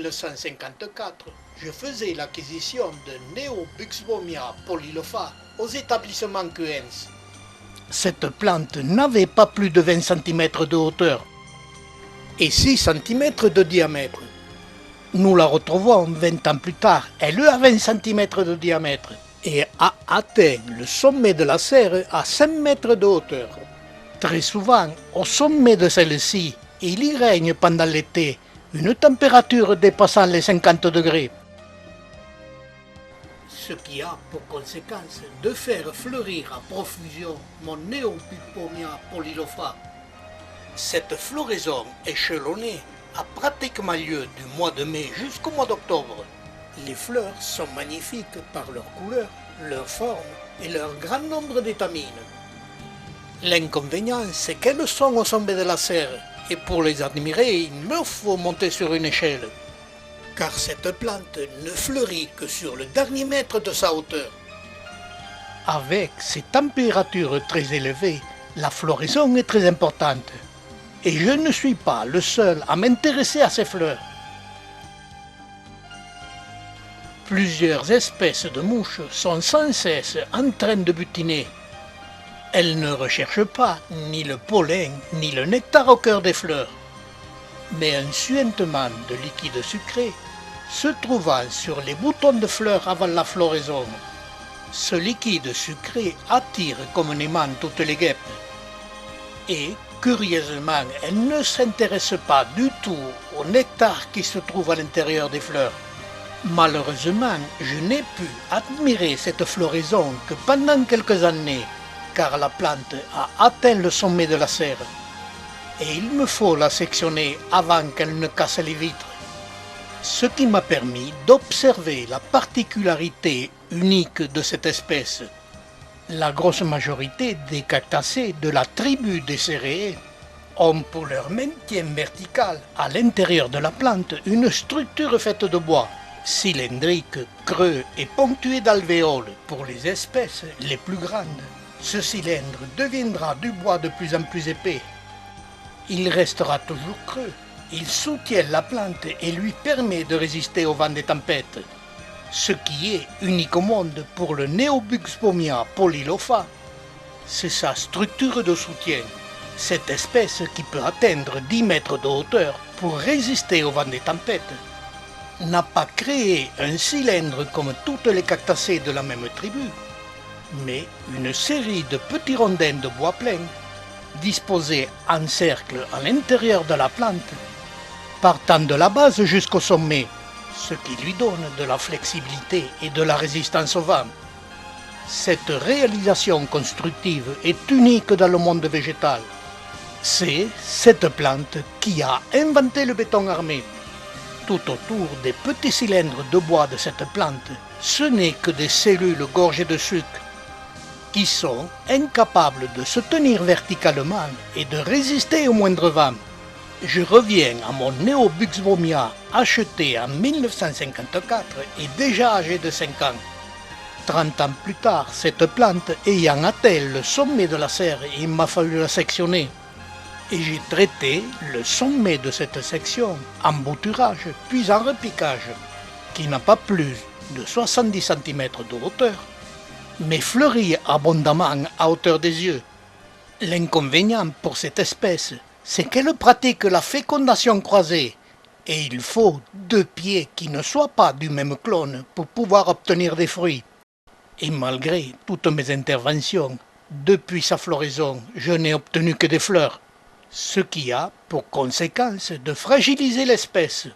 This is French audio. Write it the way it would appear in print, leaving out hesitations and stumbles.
1954, je faisais l'acquisition de Neobuxbaumia polylofa aux établissements Kuens. Cette plante n'avait pas plus de 20 cm de hauteur et 6 cm de diamètre. Nous la retrouvons 20 ans plus tard, elle a 20 cm de diamètre et a atteint le sommet de la serre à 5 mètres de hauteur. Très souvent, au sommet de celle-ci, il y règne pendant l'été une température dépassant les 50 degrés. Ce qui a pour conséquence de faire fleurir à profusion mon Neobuxbaumia polylofa. Cette floraison échelonnée a pratiquement lieu du mois de mai jusqu'au mois d'octobre. Les fleurs sont magnifiques par leur couleur, leur forme et leur grand nombre d'étamines. L'inconvénient, c'est qu'elles sont au sommet de la serre et pour les admirer, il me faut monter sur une échelle. Car cette plante ne fleurit que sur le dernier mètre de sa hauteur. Avec ces températures très élevées, la floraison est très importante. Et je ne suis pas le seul à m'intéresser à ces fleurs. Plusieurs espèces de mouches sont sans cesse en train de butiner. Elles ne recherchent pas ni le pollen ni le nectar au cœur des fleurs, mais un suintement de liquide sucré se trouvant sur les boutons de fleurs avant la floraison. Ce liquide sucré attire comme un aimant toutes les guêpes. Et, curieusement, elles ne s'intéressent pas du tout au nectar qui se trouve à l'intérieur des fleurs. Malheureusement, je n'ai pu admirer cette floraison que pendant quelques années, car la plante a atteint le sommet de la serre. Et il me faut la sectionner avant qu'elle ne casse les vitres. Ce qui m'a permis d'observer la particularité unique de cette espèce. La grosse majorité des cactacées de la tribu des céréées ont pour leur maintien vertical à l'intérieur de la plante une structure faite de bois, cylindrique, creux et ponctué d'alvéoles pour les espèces les plus grandes. Ce cylindre deviendra du bois de plus en plus épais. Il restera toujours creux. Il soutient la plante et lui permet de résister au vent des tempêtes. Ce qui est unique au monde pour le Neobuxbaumia polylofa, c'est sa structure de soutien. Cette espèce qui peut atteindre 10 mètres de hauteur pour résister au vent des tempêtes n'a pas créé un cylindre comme toutes les cactacées de la même tribu, mais une série de petits rondins de bois plein disposés en cercle à l'intérieur de la plante, partant de la base jusqu'au sommet, ce qui lui donne de la flexibilité et de la résistance au vent. Cette réalisation constructive est unique dans le monde végétal. C'est cette plante qui a inventé le béton armé. Tout autour des petits cylindres de bois de cette plante, ce n'est que des cellules gorgées de sucre qui sont incapables de se tenir verticalement et de résister au moindre vent. Je reviens à mon Neobuxbaumia acheté en 1954 et déjà âgé de 5 ans. 30 ans plus tard, cette plante ayant atteint le sommet de la serre, il m'a fallu la sectionner. Et j'ai traité le sommet de cette section en bouturage puis en repiquage, qui n'a pas plus de 70 cm de hauteur, mais fleurit abondamment à hauteur des yeux. L'inconvénient pour cette espèce, c'est qu'elle pratique la fécondation croisée, et il faut 2 pieds qui ne soient pas du même clone pour pouvoir obtenir des fruits. Et malgré toutes mes interventions, depuis sa floraison, je n'ai obtenu que des fleurs, ce qui a pour conséquence de fragiliser l'espèce.